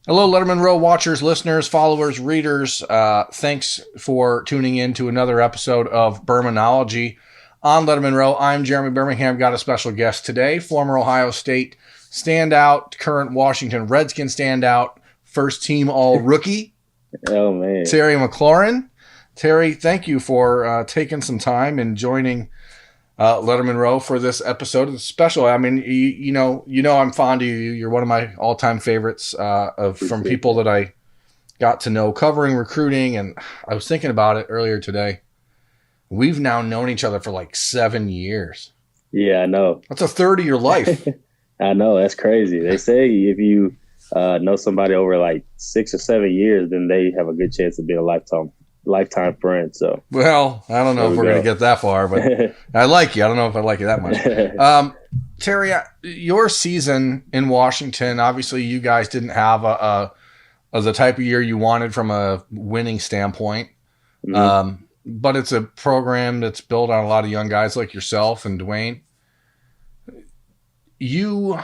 Hello, Lettermen Row watchers, listeners, followers, readers. Thanks for tuning in to another episode of Birminology on Lettermen Row. I'm Jeremy Birmingham. Got a special guest today, former Ohio State standout, current Washington Redskins standout, first team all-rookie, Oh man. Terry McLaurin. Terry, thank you for taking some time and joining Lettermen Row for this episode. It's special. I mean, you know, I'm fond of you. You're one of my all-time favorites from people that I got to know covering recruiting. And I was thinking about it earlier today. We've now known each other for like 7 years. Yeah, I know. That's a third of your life. I know. That's crazy. They say if you know somebody over like 6 or 7 years, then they have a good chance of being a lifetime friend. So, well, I don't know if we're going to get that far, but I like you. I don't know if I like you that much. Terry, your season in Washington, obviously you guys didn't have the type of year you wanted from a winning standpoint. Mhm. But it's a program that's built on a lot of young guys like yourself and Dwayne. You,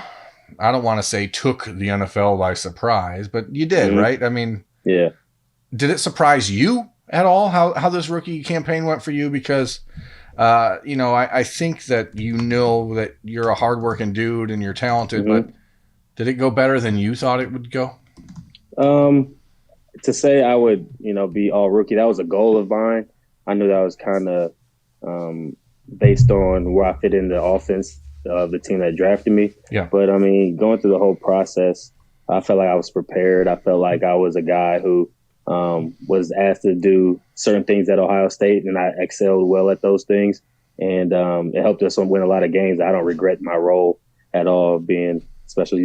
I don't want to say took the NFL by surprise, but you did, right? I mean, yeah. Did it surprise you at all how this rookie campaign went for you? Because, I think that you know that you're a hardworking dude and you're talented, but did it go better than you thought it would go? To say I would, be all rookie, that was a goal of mine. I knew that was kind of based on where I fit in the offense of the team that drafted me. Yeah. But, I mean, going through the whole process, I felt like I was prepared. I felt like I was a guy who was asked to do certain things at Ohio State, and I excelled well at those things. And it helped us win a lot of games. I don't regret my role at all, being special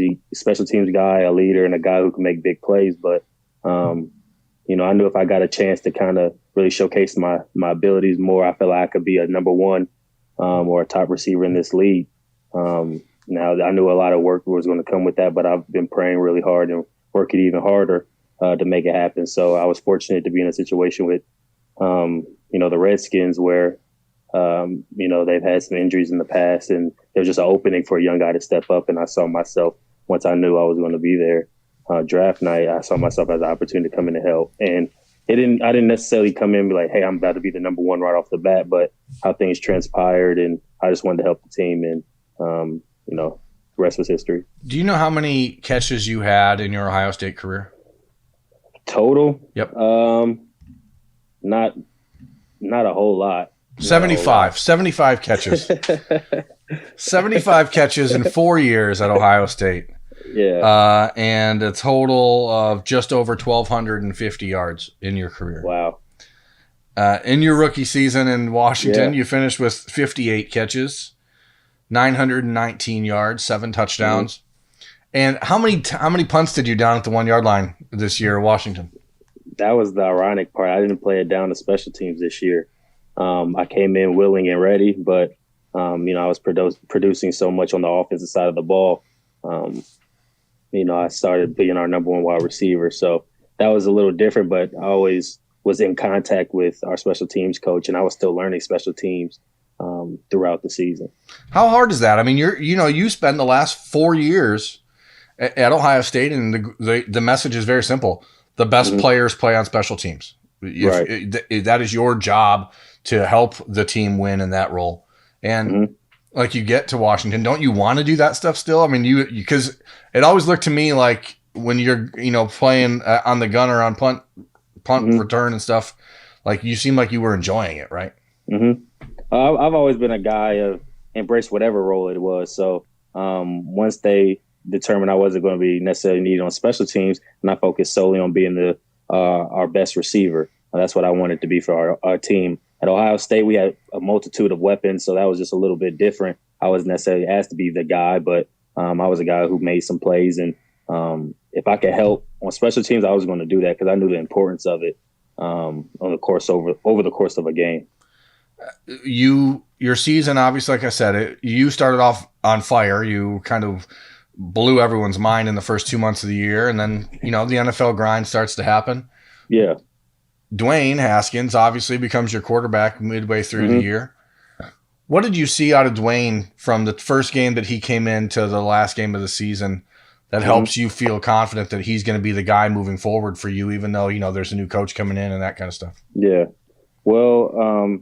teams guy, a leader, and a guy who can make big plays. But, I knew if I got a chance to kind of really showcase my abilities more, I felt like I could be a number one or a top receiver in this league. Now, I knew a lot of work was going to come with that, but I've been praying really hard and working even harder to make it happen. So I was fortunate to be in a situation with, the Redskins where, they've had some injuries in the past, and there was just an opening for a young guy to step up. And I saw myself, once I knew I was going to be there, draft night, I saw myself as an opportunity to come in and help. And I didn't necessarily come in and be like, hey, I'm about to be the number one right off the bat, but how things transpired, and I just wanted to help the team, and the rest was history. Do you know how many catches you had in your Ohio State career? Total? Yep. Not a whole lot. 75 catches. 75 catches in 4 years at Ohio State. Yeah. And a total of just over 1,250 yards in your career. Wow. In your rookie season in Washington, you finished with 58 catches, 919 yards, 7 touchdowns. And how many punts did you down at the 1 yard line this year in Washington? That was the ironic part. I didn't play it down to special teams this year. I came in willing and ready, but I was producing so much on the offensive side of the ball. I started being our number one wide receiver, so that was a little different. But I always was in contact with our special teams coach, and I was still learning special teams throughout the season. How hard is that? I mean, you spent the last 4 years at Ohio State, and the message is very simple: the best players play on special teams. Right. That is your job to help the team win in that role. And like, you get to Washington, don't you want to do that stuff still? I mean, because it always looked to me like when you're playing on the gun or on punt return and stuff, like you seem like you were enjoying it, right? I've always been a guy of embrace whatever role it was. So once they determined I wasn't going to be necessarily needed on special teams, and I focused solely on being our best receiver. That's what I wanted to be for our team. At Ohio State, we had a multitude of weapons, so that was just a little bit different. I wasn't necessarily asked to be the guy, but I was a guy who made some plays, and if I could help on special teams, I was going to do that because I knew the importance of it over the course of a game. Your season, obviously, like I said, you started off on fire. You kind of blew everyone's mind in the first 2 months of the year, and then the NFL grind starts to happen. Yeah. Dwayne Haskins obviously becomes your quarterback midway through the year. What did you see out of Dwayne from the first game that he came in to the last game of the season that helps you feel confident that he's going to be the guy moving forward for you, even though, there's a new coach coming in and that kind of stuff? Yeah. Well,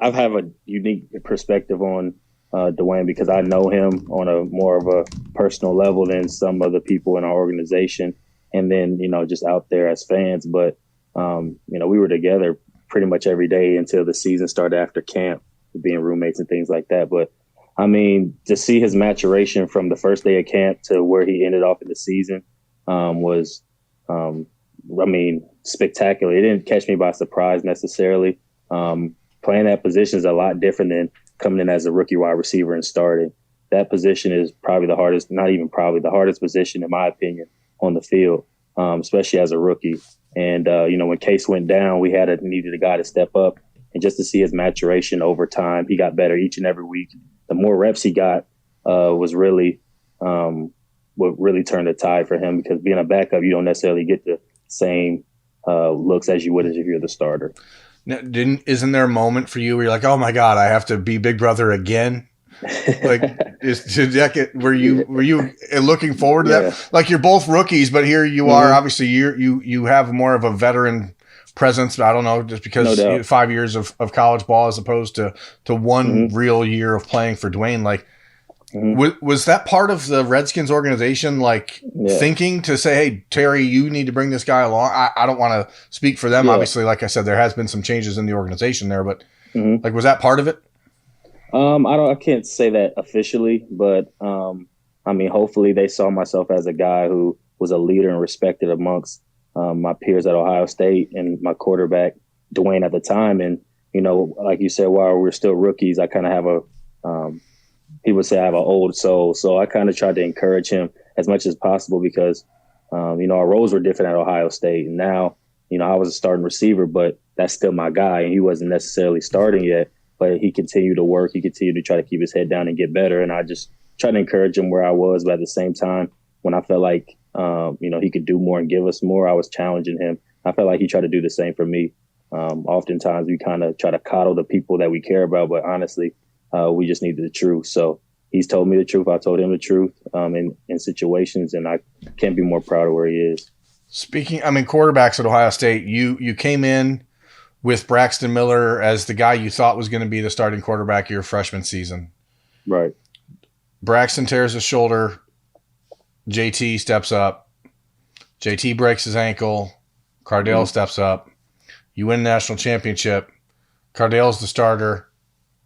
I've have a unique perspective on Dwayne because I know him on a more of a personal level than some of the people in our organization. And then, just out there as fans. But, we were together pretty much every day until the season started after camp, being roommates and things like that. But I mean, to see his maturation from the first day of camp to where he ended off in the season was, spectacular. It didn't catch me by surprise necessarily. Playing that position is a lot different than coming in as a rookie wide receiver and starting. That position is probably the hardest, not even probably the hardest position, in my opinion, on the field, especially as a rookie. And, when Case went down, we needed a guy to step up. And just to see his maturation over time, he got better each and every week. The more reps he got was really what really turned the tide for him, because being a backup, you don't necessarily get the same looks as you would as if you're the starter. Now, isn't there a moment for you where you're like, oh my God, I have to be Big Brother again? Like, were you looking forward to that? Like, you're both rookies, but here you are. Obviously, you have more of a veteran presence. I don't know, just because 5 years of college ball as opposed to one real year of playing for Dwayne. Like, was that part of the Redskins organization, thinking to say, hey, Terry, you need to bring this guy along? I don't want to speak for them. Obviously, like I said, there has been some changes in the organization there, but was that part of it? I can't say that officially, but hopefully they saw myself as a guy who was a leader and respected amongst my peers at Ohio State and my quarterback, Dwayne, at the time. And, like you said, while we're still rookies, I kind of have people say I have an old soul. So I kind of tried to encourage him as much as possible because, our roles were different at Ohio State. And now, I was a starting receiver, but that's still my guy. And he wasn't necessarily starting yet. But he continued to work. He continued to try to keep his head down and get better. And I just tried to encourage him where I was. But at the same time, when I felt like, he could do more and give us more, I was challenging him. I felt like he tried to do the same for me. Oftentimes, we kind of try to coddle the people that we care about. But honestly, we just needed the truth. So he's told me the truth. I told him the truth in situations. And I can't be more proud of where he is. Speaking, quarterbacks at Ohio State, you came in with Braxton Miller as the guy you thought was going to be the starting quarterback your freshman season. Right. Braxton tears his shoulder. JT steps up. JT breaks his ankle. Cardale steps up. You win the national championship. Cardale's the starter.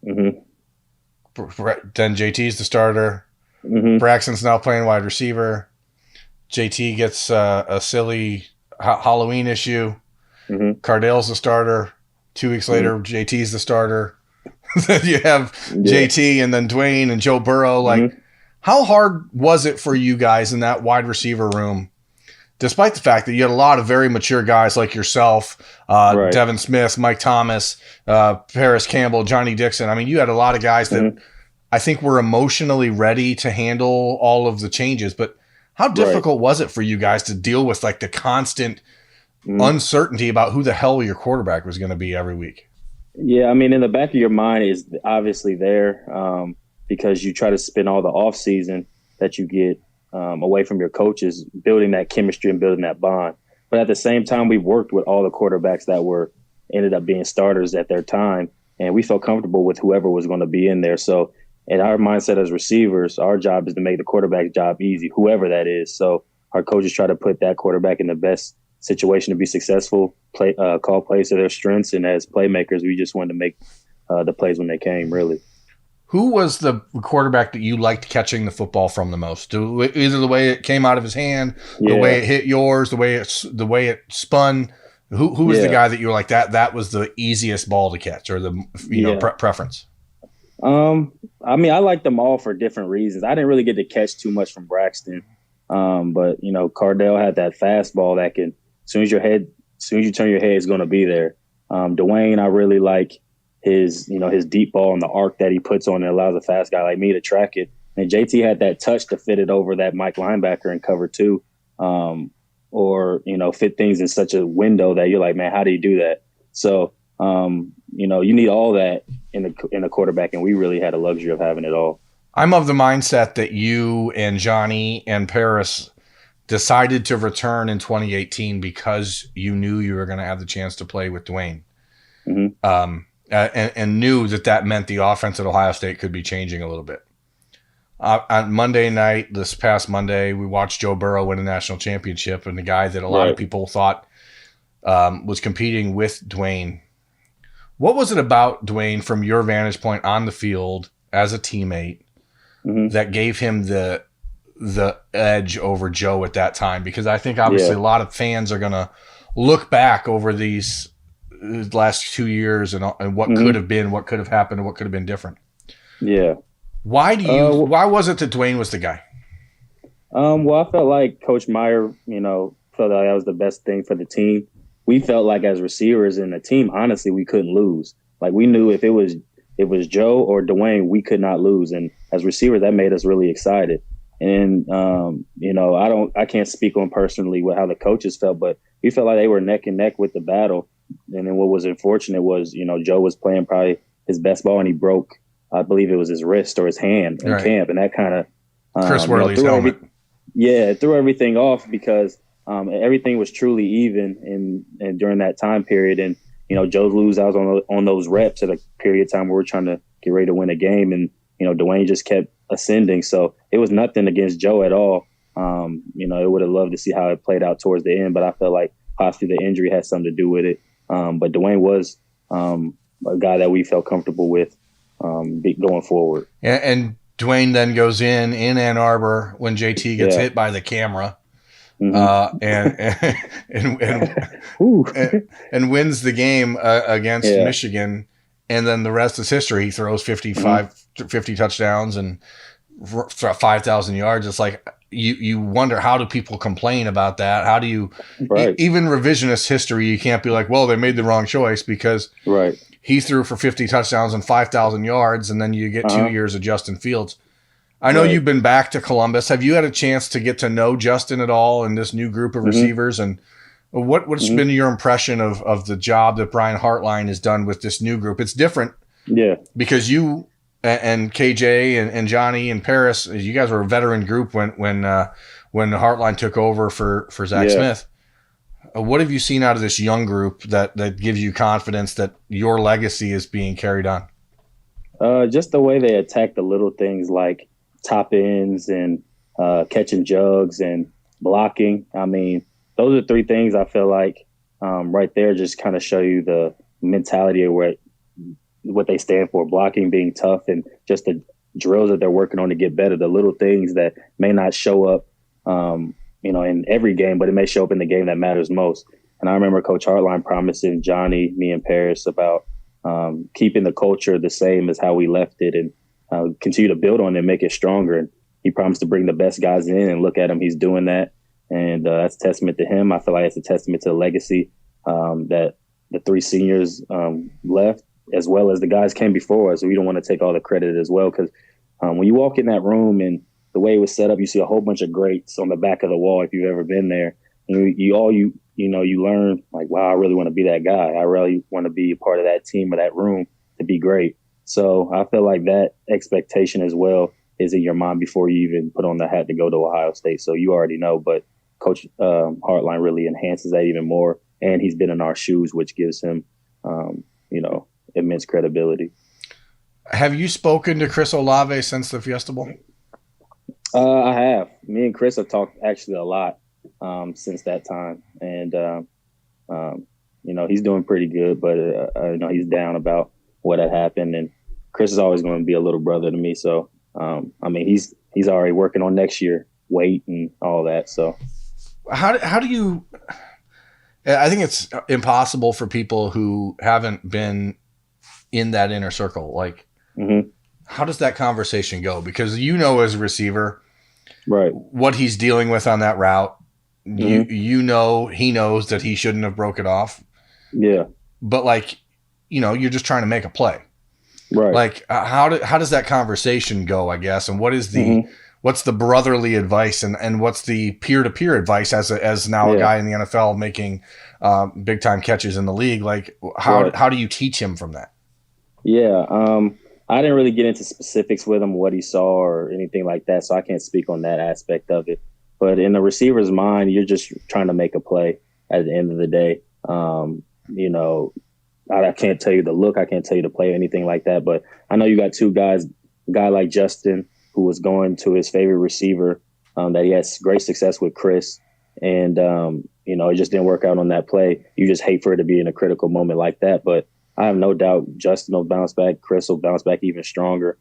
Then JT's the starter. Braxton's now playing wide receiver. JT gets a silly Halloween issue. Cardale's the starter. 2 weeks later, JT's the starter. Then you have JT and then Dwayne and Joe Burrow. Like, how hard was it for you guys in that wide receiver room, despite the fact that you had a lot of very mature guys like yourself, Devin Smith, Mike Thomas, Paris Campbell, Johnny Dixon? You had a lot of guys that I think were emotionally ready to handle all of the changes. But how difficult was it for you guys to deal with the constant uncertainty about who the hell your quarterback was going to be every week? Yeah, in the back of your mind is obviously there because you try to spend all the off season that you get away from your coaches, building that chemistry and building that bond. But at the same time, we've worked with all the quarterbacks that ended up being starters at their time, and we felt comfortable with whoever was going to be in there. So in our mindset as receivers, our job is to make the quarterback's job easy, whoever that is. So our coaches try to put that quarterback in the best situation to be successful, call plays to their strengths, and as playmakers, we just wanted to make the plays when they came, really. Who was the quarterback that you liked catching the football from the most? Either the way it came out of his hand, the way it hit yours, the way it spun. Who was the guy that you were like, that was the easiest ball to catch, or the preference? I liked them all for different reasons. I didn't really get to catch too much from Braxton, but Cardale had that fastball that can, as soon as you turn your head, it's going to be there. Dwayne, I really like his deep ball and the arc that he puts on it allows a fast guy like me to track it. And JT had that touch to fit it over that Mike linebacker and cover two, or fit things in such a window that you're like, man, how do you do that? So you need all that in the quarterback, and we really had a luxury of having it all. I'm of the mindset that you and Johnny and Paris decided to return in 2018 because you knew you were going to have the chance to play with Dwayne. And knew that meant the offense at Ohio State could be changing a little bit. On Monday night, this past Monday, we watched Joe Burrow win a national championship, and the guy that a lot of people thought was competing with Dwayne. What was it about Dwayne, from your vantage point on the field as a teammate, that gave him the edge over Joe at that time? Because I think obviously a lot of fans are going to look back over these last 2 years and what could have been, what could have happened, and what could have been different. Yeah. Why was it that Dwayne was the guy? Well, I felt like Coach Meyer, felt like that was the best thing for the team. We felt like as receivers in the team, honestly, we couldn't lose. Like, we knew if it was Joe or Dwayne, we could not lose. And as receivers, that made us really excited. And, I can't speak on personally how the coaches felt, but we felt like they were neck and neck with the battle. And then what was unfortunate was, Joe was playing probably his best ball, and he broke, I believe it was his wrist or his hand in camp. And that kind of Chris Worley's helmet. It threw everything off because everything was truly even and during that time period. And, Joe lose out on those reps at a period of time where we're trying to get ready to win a game. And, Dwayne just kept ascending. So it was nothing against Joe at all. It would have loved to see how it played out towards the end, but I felt like possibly the injury had something to do with it. But Dwayne was a guy that we felt comfortable with going forward. And Dwayne then goes in Ann Arbor when JT gets hit by the camera, and wins the game against Michigan. And then the rest is history. He throws 50 touchdowns and 5,000 yards. It's like you wonder, how do people complain about that? How do you even revisionist history? You can't be like, well, they made the wrong choice because he threw for 50 touchdowns and 5,000 yards, and then you get 2 years of Justin Fields. I know you've been back to Columbus. Have you had a chance to get to know Justin at all and this new group of receivers? And what's been your impression of the job that Brian Hartline has done with this new group? It's different, because you and KJ and Johnny and Paris, you guys were a veteran group when Hartline took over for Zach Smith. What have you seen out of this young group that gives you confidence that your legacy is being carried on? Just the way they attack the little things like top ends and catching jugs and blocking. I mean, those are three things I feel like right there just kind of show you the mentality of what they stand for, blocking, being tough, and just the drills that they're working on to get better, the little things that may not show up, in every game, but it may show up in the game that matters most. And I remember Coach Hartline promising Johnny, me, and Paris about keeping the culture the same as how we left it and continue to build on it and make it stronger. And he promised to bring the best guys in, and look at him. He's doing that. And that's a testament to him. I feel like it's a testament to the legacy that the three seniors left, as well as the guys came before us. So we don't want to take all the credit as well, because when you walk in that room and the way it was set up, you see a whole bunch of greats on the back of the wall if you've ever been there. And you learn, like, wow, I really want to be that guy. I really want to be a part of that team or that room to be great. So I feel like that expectation as well is in your mind before you even put on the hat to go to Ohio State. So you already know, but Coach Hartline really enhances that even more. And he's been in our shoes, which gives him, immense credibility. Have you spoken to Chris Olave since the Fiesta Bowl? I have. Me and Chris have talked actually a lot since that time. And, he's doing pretty good, but, he's down about what had happened. And Chris is always going to be a little brother to me. So, he's already working on next year, weight and all that. So how do you – I think it's impossible for people who haven't been in that inner circle. Like, how does that conversation go? Because as a receiver – what he's dealing with on that route. He knows that he shouldn't have broke it off. Yeah. But you're just trying to make a play. Right. Like how does that conversation go, I guess? And what is what's the brotherly advice and what's the peer-to-peer advice as now a guy in the NFL making big time catches in the league? Like how do you teach him from that? Yeah. I didn't really get into specifics with him, what he saw or anything like that, so I can't speak on that aspect of it. But in the receiver's mind, you're just trying to make a play at the end of the day. You know, I can't tell you the look, I can't tell you the play, anything like that. But I know you got two guys, a guy like Justin, who was going to his favorite receiver, that he has great success with, Chris. And, you know, it just didn't work out on that play. You just hate for it to be in a critical moment like that. But I have no doubt Justin will bounce back. Chris will bounce back even stronger,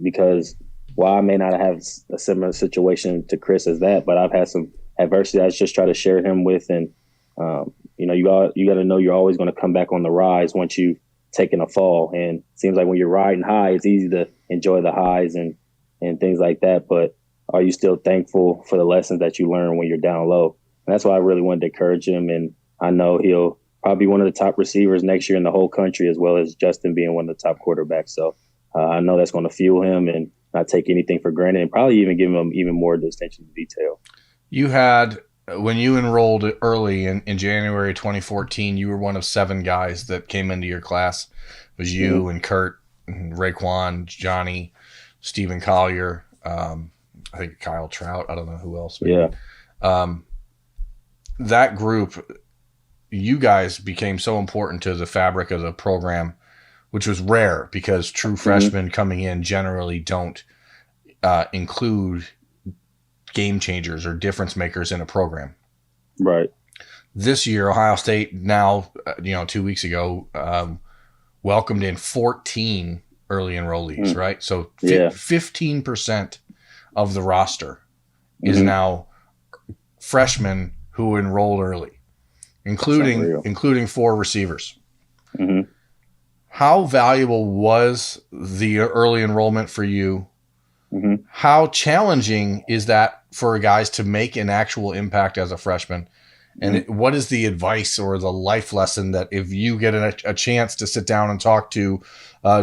because while I may not have a similar situation to Chris as that, but I've had some adversity I just try to share him with. And, you know, you got to know you're always going to come back on the rise once you've taken a fall. And it seems like when you're riding high, it's easy to enjoy the highs and things like that. But are you still thankful for the lessons that you learn when you're down low? And that's why I really wanted to encourage him. And I know he'll probably be one of the top receivers next year in the whole country, as well as Justin being one of the top quarterbacks. So I know that's going to fuel him and not take anything for granted, and probably even give him even more attention to detail. You had, when you enrolled early in January 2014, you were one of 7 guys that came into your class. It was you and Kurt, and Raekwon, Johnny, Stephen Collier, I think Kyle Trout. I don't know who else. Maybe. Yeah. That group, you guys became so important to the fabric of the program, which was rare because true freshmen coming in generally don't include game changers or difference makers in a program. Right. This year, Ohio State now, 2 weeks ago, welcomed in 14 early enrollees, right? So 15% of the roster is now freshmen who enrolled early, including 4 receivers. Mm-hmm. How valuable was the early enrollment for you? Mm-hmm. How challenging is that for guys to make an actual impact as a freshman? And what is the advice or the life lesson that if you get a chance to sit down and talk to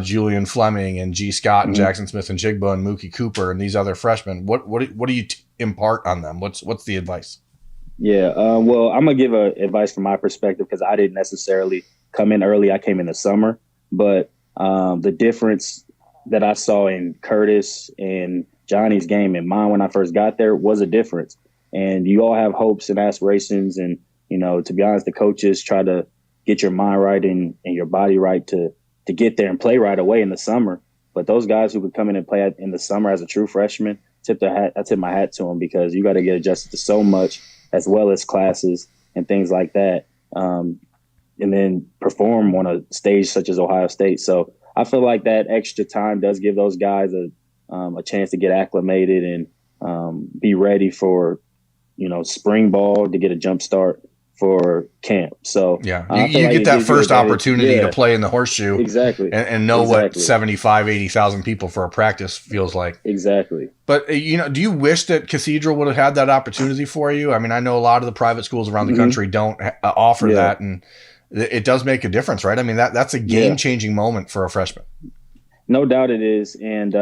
Julian Fleming and G. Scott and Jackson Smith and Jigba and Mookie Cooper and these other freshmen, what do you impart on them? What's the advice? Yeah, well, I'm going to give advice from my perspective because I didn't necessarily come in early. I came in the summer. But the difference that I saw in Curtis and Johnny's game and mine when I first got there was a difference. And you all have hopes and aspirations. And, to be honest, the coaches try to get your mind right and your body right to get there and play right away in the summer. But those guys who could come in and play in the summer as a true freshman, I tip my hat to them because you got to get adjusted to so much as well as classes and things like that. And then perform on a stage such as Ohio State. So I feel like that extra time does give those guys a chance to get acclimated and be ready for, spring ball to get a jump start for camp. So yeah, you get that first opportunity to play in the horseshoe exactly, and know what 75, 80,000 people for a practice feels like. Exactly. But do you wish that Cathedral would have had that opportunity for you? I mean, I know a lot of the private schools around the country don't offer that, and it does make a difference, right? I mean, that's a game-changing moment for a freshman. No doubt it is. And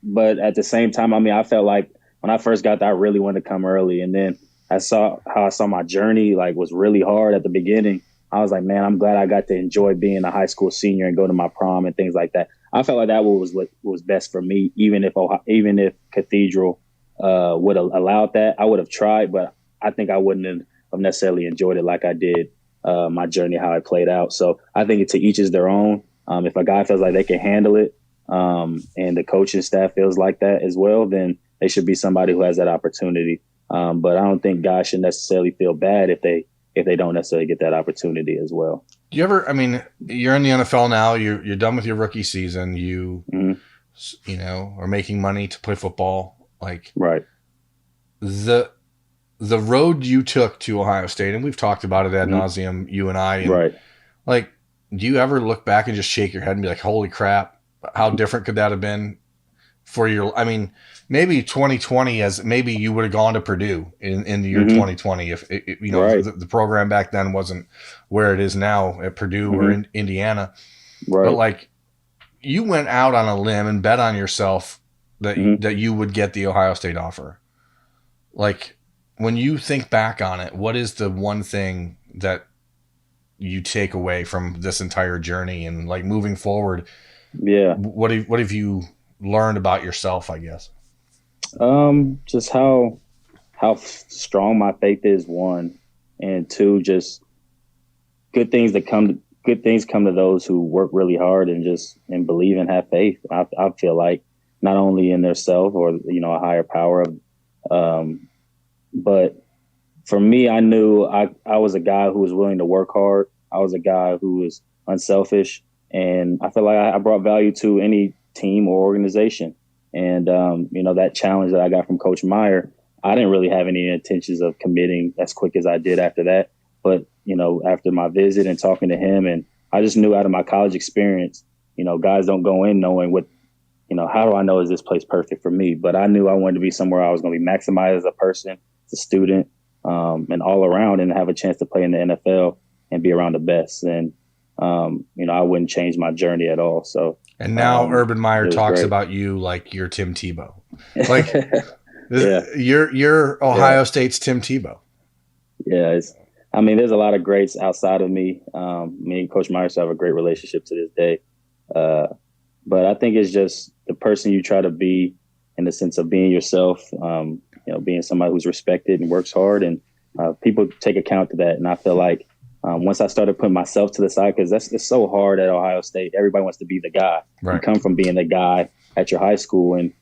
but at the same time, I mean, I felt like when I first got there, I really wanted to come early. And then I saw my journey was really hard at the beginning. I was like, man, I'm glad I got to enjoy being a high school senior and go to my prom and things like that. I felt like that was what was best for me, even if Cathedral would have allowed that. I would have tried, but I think I wouldn't have necessarily enjoyed it like I did. My journey, how it played out. So I think to each is their own. If a guy feels like they can handle it and the coaching staff feels like that as well, then they should be somebody who has that opportunity. But I don't think guys should necessarily feel bad if they don't necessarily get that opportunity as well. Do you ever, I mean, you're in the NFL now, you're done with your rookie season, you are making money to play football. Right. The road you took to Ohio State, and we've talked about it ad nauseum, you and I. And right. Do you ever look back and just shake your head and be like, holy crap, how different could that have been for maybe 2020 as maybe you would have gone to Purdue in the year 2020 if the program back then wasn't where it is now at Purdue or in Indiana. Right. But you went out on a limb and bet on yourself that you would get the Ohio State offer. When you think back on it, what is the one thing that you take away from this entire journey and moving forward? Yeah. What have you learned about yourself, I guess? Just how strong my faith is, one, and two, just good things come to those who work really hard and believe and have faith. I feel like not only in their self or a higher power, but for me, I knew I was a guy who was willing to work hard. I was a guy who was unselfish, and I feel like I brought value to any team or organization. And that challenge that I got from Coach Meyer, I didn't really have any intentions of committing as quick as I did after that. But after my visit and talking to him, and I just knew out of my college experience, guys don't go in knowing what, how do I know is this place perfect for me? But I knew I wanted to be somewhere I was going to be maximized as a person, as a student, and all around, and have a chance to play in the NFL and be around the best. And I wouldn't change my journey at all. So. And now Urban Meyer talks about you like you're Tim Tebow. Like yeah. you're Ohio State's Tim Tebow. Yeah, there's a lot of greats outside of me. Me and Coach Meyer still have a great relationship to this day. But I think it's just the person you try to be in the sense of being yourself, being somebody who's respected and works hard, and people take account to that. And I feel like once I started putting myself to the side, because it's so hard at Ohio State. Everybody wants to be the guy. Right. You come from being the guy at your high school, and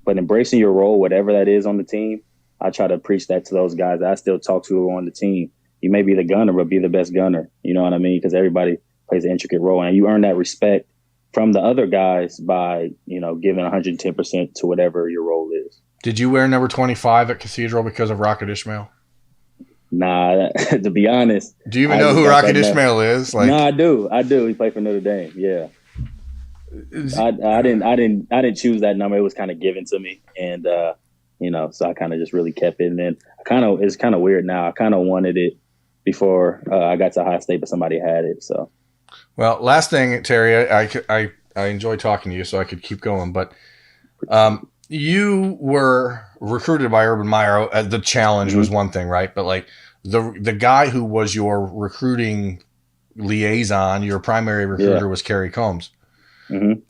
but embracing your role, whatever that is on the team, I try to preach that to those guys that I still talk to on the team. You may be the gunner, but be the best gunner. You know what I mean? Because everybody plays an intricate role, and you earn that respect from the other guys by giving 110% to whatever your role is. Did you wear number 25 at Cathedral because of Rocket Ishmael? Nah, to be honest. Do you even know who Rocket Ishmael is? No, I do. He played for Notre Dame. Yeah. I didn't choose that number. It was kind of given to me, and so I kind of just really kept it. And then it's kind of weird now. I kind of wanted it before I got to Ohio State, but somebody had it. So. Well, last thing, Terry, I enjoy talking to you, so I could keep going, but you were recruited by Urban Meyer. The challenge was one thing, right? But like the guy who was your recruiting liaison, your primary recruiter was Kerry Combs, who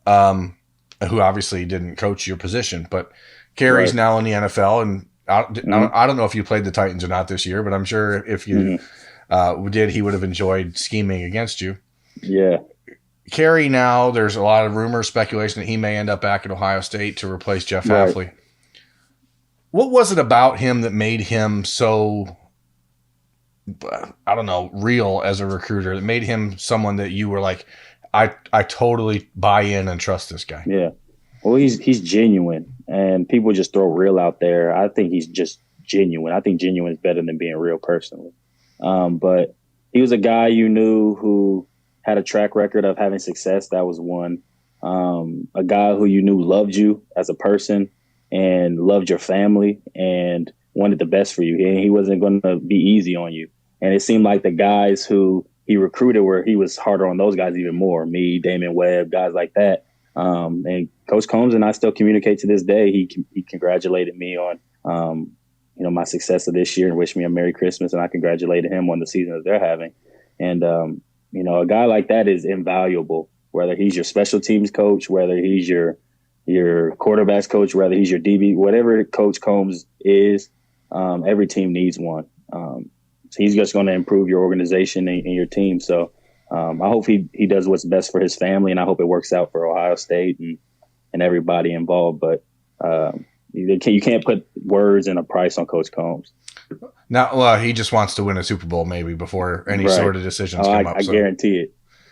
obviously didn't coach your position. But Kerry's now in the NFL, and I don't know if you played the Titans or not this year, but I'm sure if you did, he would have enjoyed scheming against you. Yeah. Kerry now, there's a lot of rumor, speculation that he may end up back at Ohio State to replace Jeff Hafley. What was it about him that made him so, I don't know, real as a recruiter, that made him someone that you were like, I totally buy in and trust this guy? Yeah. Well, he's genuine, and people just throw real out there. I think he's just genuine. I think genuine is better than being real personally. But he was a guy you knew who had a track record of having success. That was one. A guy who you knew loved you as a person and loved your family and wanted the best for you. And he wasn't going to be easy on you. And it seemed like the guys who he recruited he was harder on those guys even more. Me, Damon Webb, guys like that. And Coach Combs and I still communicate to this day. He congratulated me on, my success of this year and wished me a Merry Christmas. And I congratulated him on the season that they're having. And, a guy like that is invaluable, whether he's your special teams coach, whether he's your quarterbacks coach, whether he's your DB, whatever Coach Combs is, every team needs one. So he's just going to improve your organization and your team. So I hope he does what's best for his family, and I hope it works out for Ohio State and everybody involved. But you can't put words and a price on Coach Combs. Now, well, he just wants to win a Super Bowl maybe before any sort of decisions come up. I guarantee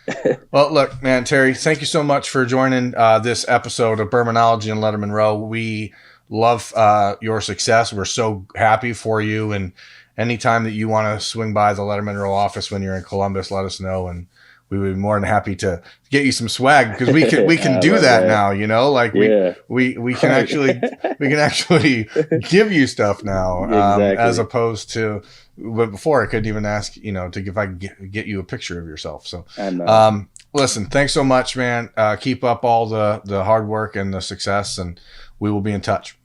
it. Well, look, man, Terry, thank you so much for joining this episode of Birminology and Lettermen Row. We love your success. We're so happy for you. And anytime that you want to swing by the Lettermen Row office when you're in Columbus, let us know. And we would be more than happy to get you some swag, because we can do that now, like we can actually give you stuff now, exactly. As opposed to, but before I couldn't even ask, if I could get you a picture of yourself. So, listen, thanks so much, man. Keep up all the hard work and the success, and we will be in touch.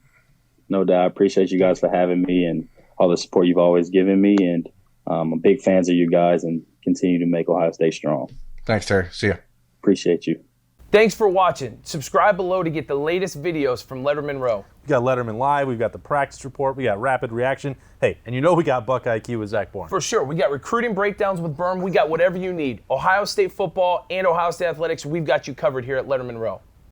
No doubt. I appreciate you guys for having me and all the support you've always given me. And I'm big fans of you guys, and continue to make Ohio State strong. Thanks, Terry. See ya. Appreciate you. Thanks for watching. Subscribe below to get the latest videos from Lettermen Row. We got Letterman Live, we've got the practice report, we got rapid reaction. Hey, and we got Buckeye IQ with Zach Bourne. For sure. We got recruiting breakdowns with Berm. We got whatever you need. Ohio State football and Ohio State athletics, we've got you covered here at Lettermen Row.